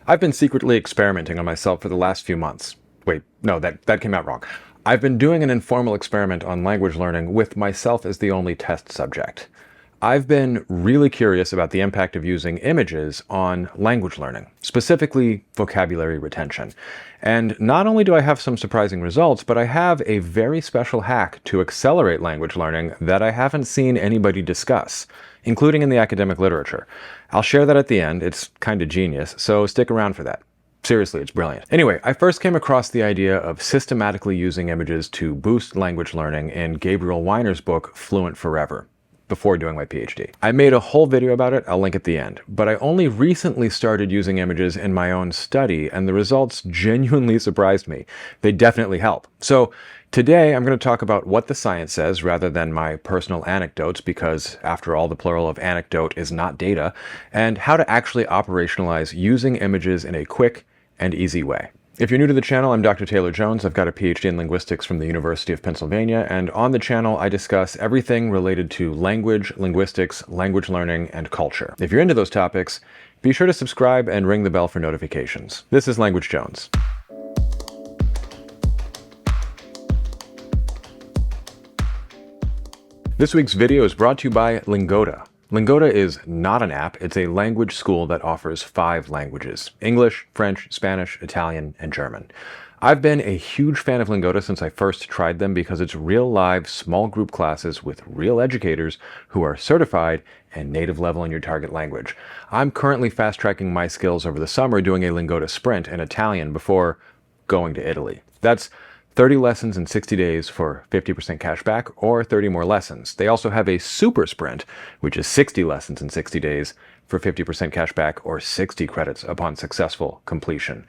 I've been secretly experimenting on myself for the last few months. Wait, no, that came out wrong. I've been doing an informal experiment on language learning with myself as the only test subject. I've been really curious about the impact of using images on language learning, specifically vocabulary retention. And not only do I have some surprising results, but I have a very special hack to accelerate language learning that I haven't seen anybody discuss, including in the academic literature. I'll share that at the end. It's kind of genius, so stick around for that. Seriously, it's brilliant. Anyway, I first came across the idea of systematically using images to boost language learning in Gabriel Winer's book, Fluent Forever, before doing my PhD. I made a whole video about it, I'll link at the end, but I only recently started using images in my own study, and the results genuinely surprised me. They definitely help. So today I'm going to talk about what the science says rather than my personal anecdotes, because after all, the plural of anecdote is not data, and how to actually operationalize using images in a quick and easy way. If you're new to the channel, I'm Dr. Taylor Jones. I've got a PhD in linguistics from the University of Pennsylvania, and on the channel I discuss everything related to language, linguistics, language learning, and culture. If you're into those topics, be sure to subscribe and ring the bell for notifications. This is Language Jones. This week's video is brought to you by Lingod. Lingod is not an app, it's a language school that offers 5 languages: English, French, Spanish, Italian, and German. I've been a huge fan of Lingod since I first tried them because it's real live, small group classes with real educators who are certified and native level in your target language. I'm currently fast-tracking my skills over the summer doing a Lingod sprint in Italian before going to Italy. That's 30 lessons in 60 days for 50% cash back, or 30 more lessons. They also have a super sprint, which is 60 lessons in 60 days for 50% cash back, or 60 credits upon successful completion.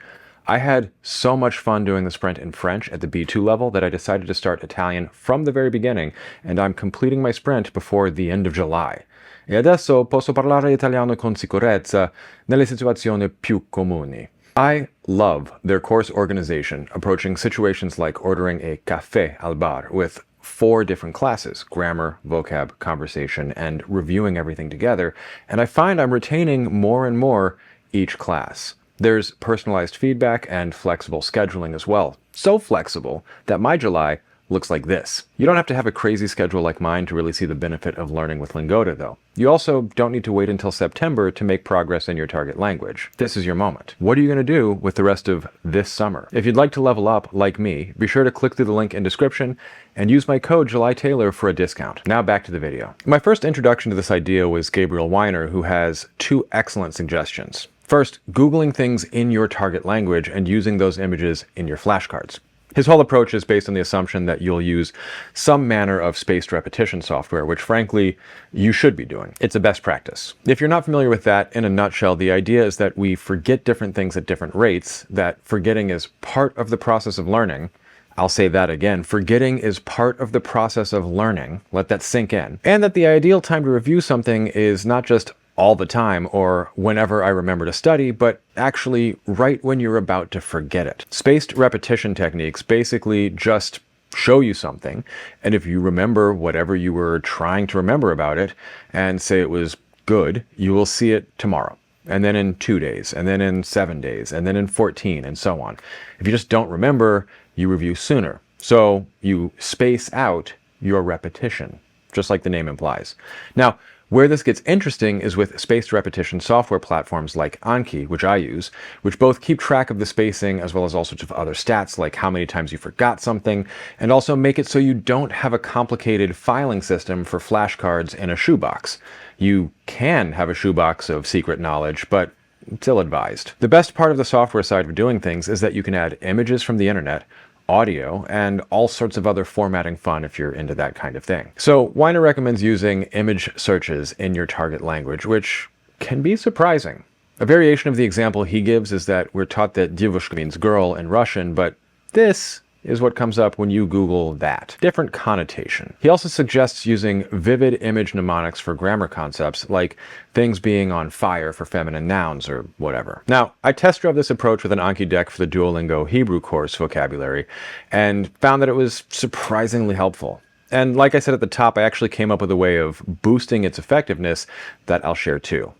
I had so much fun doing the sprint in French at the B2 level that I decided to start Italian from the very beginning, and I'm completing my sprint before the end of July. E adesso posso parlare italiano con sicurezza nelle situazioni più comuni. I love their course organization, approaching situations like ordering a café al bar with 4 different classes: grammar, vocab, conversation, and reviewing everything together, and I find I'm retaining more and more each class. There's personalized feedback and flexible scheduling as well. So flexible that my July looks like this. You don't have to have a crazy schedule like mine to really see the benefit of learning with Lingod, though. You also don't need to wait until September to make progress in your target language. This is your moment. What are you going to do with the rest of this summer? If you'd like to level up, like me, be sure to click through the link in description and use my code JulyTaylor for a discount. Now back to the video. My first introduction to this idea was Gabriel Winer, who has 2 excellent suggestions. First, Googling things in your target language and using those images in your flashcards. His whole approach is based on the assumption that you'll use some manner of spaced repetition software, which frankly, you should be doing. It's a best practice. If you're not familiar with that, in a nutshell, the idea is that we forget different things at different rates, that forgetting is part of the process of learning. I'll say that again. Forgetting is part of the process of learning. Let that sink in. And that the ideal time to review something is not just all the time or whenever I remember to study, but actually right when you're about to forget it. Spaced repetition techniques basically just show you something, and if you remember whatever you were trying to remember about it and say it was good, you will see it tomorrow, and then in 2 days, and then in 7 days, and then in 14, and so on. If you just don't remember, you review sooner. So you space out your repetition, just like the name implies. Now, where this gets interesting is with spaced repetition software platforms like Anki, which I use, which both keep track of the spacing as well as all sorts of other stats like how many times you forgot something, and also make it so you don't have a complicated filing system for flashcards in a shoebox. You can have a shoebox of secret knowledge, but it's ill-advised. The best part of the software side of doing things is that you can add images from the internet, audio, and all sorts of other formatting fun if you're into that kind of thing. So Winer recommends using image searches in your target language, which can be surprising. A variation of the example he gives is that we're taught that девушка means girl in Russian, but this is what comes up when you Google that. Different connotation. He also suggests using vivid image mnemonics for grammar concepts, like things being on fire for feminine nouns or whatever. Now, I test drove this approach with an Anki deck for the Duolingo Hebrew course vocabulary, and found that it was surprisingly helpful. And like I said at the top, I actually came up with a way of boosting its effectiveness that I'll share too.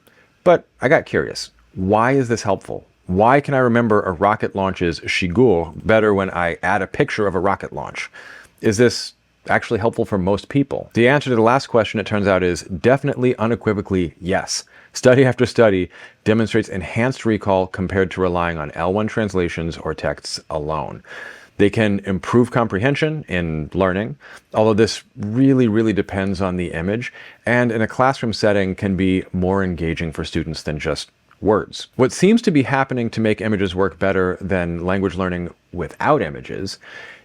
But I got curious. Why is this helpful? Why can I remember a rocket launch's shigur better when I add a picture of a rocket launch? Is this actually helpful for most people? The answer to the last question, it turns out, is definitely, unequivocally yes. Study after study demonstrates enhanced recall compared to relying on L1 translations or texts alone. They can improve comprehension in learning, although this really depends on the image, and in a classroom setting can be more engaging for students than just words. What seems to be happening to make images work better than language learning without images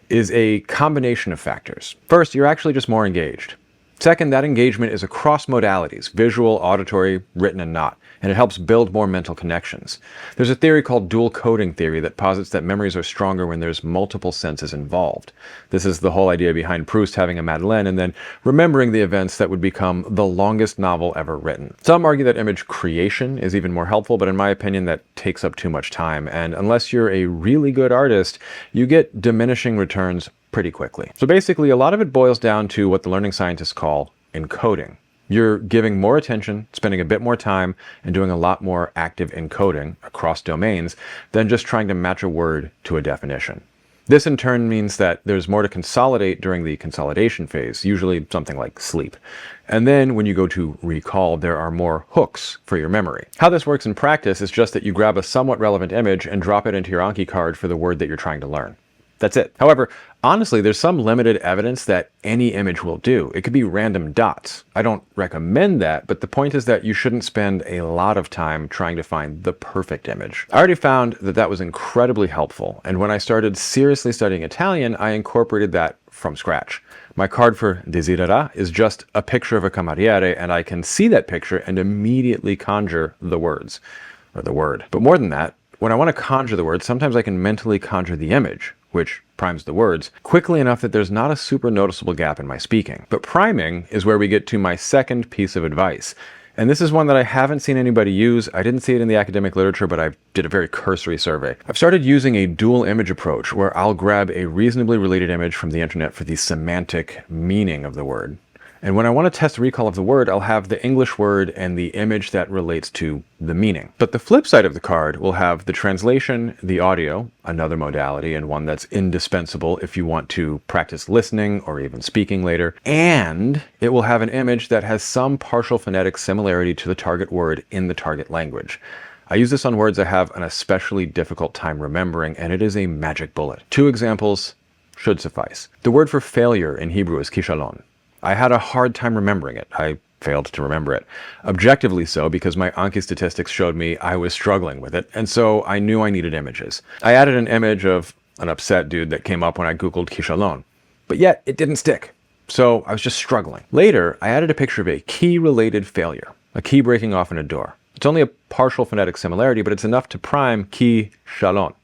is a combination of factors. First, you're actually just more engaged. Second, that engagement is across modalities, visual, auditory, written, and not, and it helps build more mental connections. There's a theory called dual coding theory that posits that memories are stronger when there's multiple senses involved. This is the whole idea behind Proust having a Madeleine and then remembering the events that would become the longest novel ever written. Some argue that image creation is even more helpful, but in my opinion, that takes up too much time, and unless you're a really good artist, you get diminishing returns pretty quickly. So basically, a lot of it boils down to what the learning scientists call encoding. You're giving more attention, spending a bit more time, and doing a lot more active encoding across domains than just trying to match a word to a definition. This in turn means that there's more to consolidate during the consolidation phase, usually something like sleep. And then when you go to recall, there are more hooks for your memory. How this works in practice is just that you grab a somewhat relevant image and drop it into your Anki card for the word that you're trying to learn. That's it. However, honestly, there's some limited evidence that any image will do. It could be random dots. I don't recommend that, but the point is that you shouldn't spend a lot of time trying to find the perfect image. I already found that that was incredibly helpful, and when I started seriously studying Italian, I incorporated that from scratch. My card for desidera is just a picture of a cameriere, and I can see that picture and immediately conjure the words, or the word. But more than that, when I want to conjure the word, sometimes I can mentally conjure the image, which primes the words, quickly enough that there's not a super noticeable gap in my speaking. But priming is where we get to my second piece of advice. And this is one that I haven't seen anybody use. I didn't see it in the academic literature, but I did a very cursory survey. I've started using a dual image approach where I'll grab a reasonably related image from the internet for the semantic meaning of the word. And when I want to test the recall of the word, I'll have the English word and the image that relates to the meaning. But the flip side of the card will have the translation, the audio, another modality and one that's indispensable if you want to practice listening or even speaking later, and it will have an image that has some partial phonetic similarity to the target word in the target language. I use this on words I have an especially difficult time remembering, and it is a magic bullet. 2 examples should suffice. The word for failure in Hebrew is kishalon. I had a hard time remembering it. I failed to remember it. Objectively so, because my Anki statistics showed me I was struggling with it, and so I knew I needed images. I added an image of an upset dude that came up when I Googled kishalon, but yet it didn't stick. So I was just struggling. Later, I added a picture of a key-related failure, a key breaking off in a door. It's only a partial phonetic similarity, but it's enough to prime kishalon.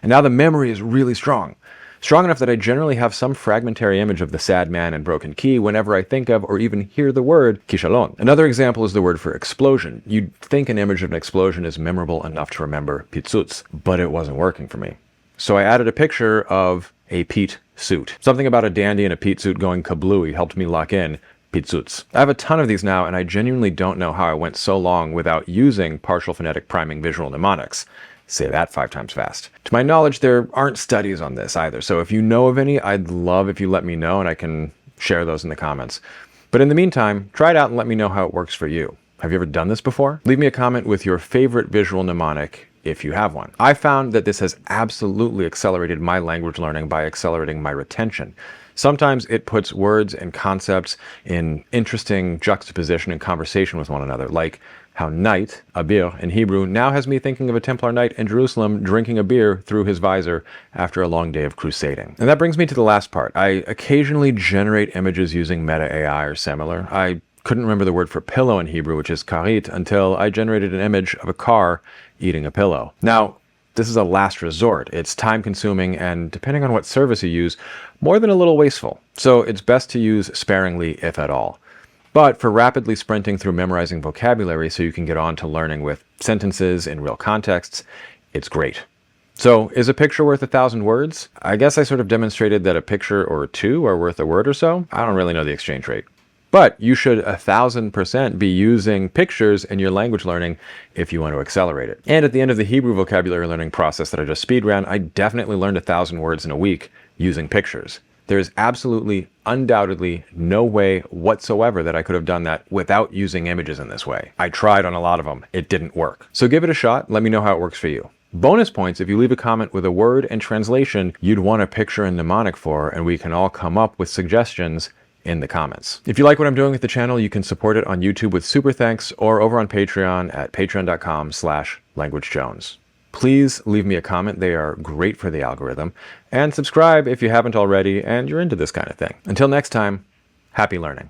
And now the memory is really strong. Strong enough that I generally have some fragmentary image of the sad man and broken key whenever I think of or even hear the word kishalon. Another example is the word for explosion. You'd think an image of an explosion is memorable enough to remember pitsutz, but it wasn't working for me. So I added a picture of a Pete suit. Something about a dandy in a Pete suit going kablooey helped me lock in pitsutz. I have a ton of these now, and I genuinely don't know how I went so long without using partial phonetic priming visual mnemonics. Say that 5 times fast. To my knowledge, there aren't studies on this either, so if you know of any, I'd love if you let me know and I can share those in the comments. But in the meantime, try it out and let me know how it works for you. Have you ever done this before? Leave me a comment with your favorite visual mnemonic if you have one. I found that this has absolutely accelerated my language learning by accelerating my retention. Sometimes it puts words and concepts in interesting juxtaposition and conversation with one another, like how knight, a beer in Hebrew, now has me thinking of a Templar knight in Jerusalem drinking a beer through his visor after a long day of crusading. And that brings me to the last part. I occasionally generate images using meta AI or similar. I couldn't remember the word for pillow in Hebrew, which is karit, until I generated an image of a car eating a pillow. Now, this is a last resort. It's time consuming and, depending on what service you use, more than a little wasteful. So it's best to use sparingly, if at all. But for rapidly sprinting through memorizing vocabulary so you can get on to learning with sentences in real contexts, it's great. So is a picture worth 1,000 words? I guess I sort of demonstrated that a picture or 2 are worth a word or so. I don't really know the exchange rate. But you should 1000% be using pictures in your language learning if you want to accelerate it. And at the end of the Hebrew vocabulary learning process that I just speed ran, I definitely learned 1,000 words in a week using pictures. There is absolutely, undoubtedly, no way whatsoever that I could have done that without using images in this way. I tried on a lot of them. It didn't work. So give it a shot. Let me know how it works for you. Bonus points if you leave a comment with a word and translation you'd want a picture in mnemonic for, and we can all come up with suggestions in the comments. If you like what I'm doing with the channel, you can support it on YouTube with super thanks or over on Patreon at patreon.com/languagejones. Please leave me a comment. They are great for the algorithm. And subscribe if you haven't already and you're into this kind of thing. Until next time, happy learning.